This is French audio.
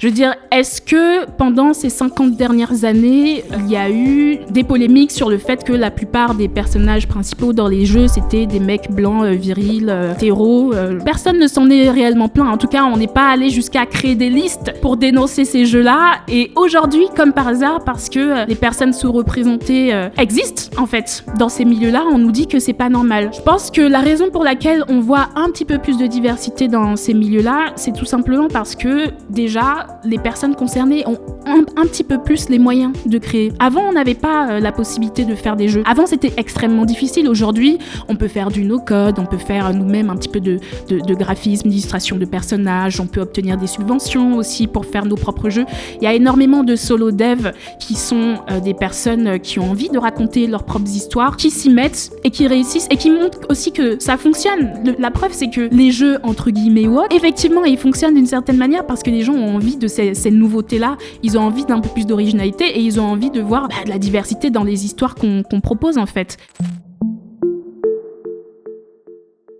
Je veux dire, est-ce que pendant ces 50 dernières années, il y a eu des polémiques sur le fait que la plupart des personnages principaux dans les jeux, c'était des mecs blancs, virils, hétéros. Personne ne s'en est réellement plaint. En tout cas, on n'est pas allé jusqu'à créer des listes pour dénoncer ces jeux-là. Et aujourd'hui, comme par hasard, parce que les personnes sous-représentées existent, en fait, dans ces milieux-là, on nous dit que c'est pas normal. Je pense que la raison pour laquelle on voit un petit peu plus de diversité dans ces milieux-là, c'est tout simplement parce que, déjà, les personnes concernées ont un petit peu plus les moyens de créer. Avant, on n'avait pas la possibilité de faire des jeux. Avant, c'était extrêmement difficile. Aujourd'hui, on peut faire du no-code, on peut faire nous-mêmes un petit peu de graphisme, d'illustration de personnages, on peut obtenir des subventions aussi pour faire nos propres jeux. Il y a énormément de solo devs qui sont des personnes qui ont envie de raconter leurs propres histoires, qui s'y mettent et qui réussissent et qui montrent aussi que ça fonctionne. La preuve, c'est que les jeux entre guillemets woke, effectivement, ils fonctionnent d'une certaine manière parce que les gens ont envie de ces nouveautés-là, ils ont envie d'un peu plus d'originalité et ils ont envie de voir de la diversité dans les histoires qu'on propose en fait.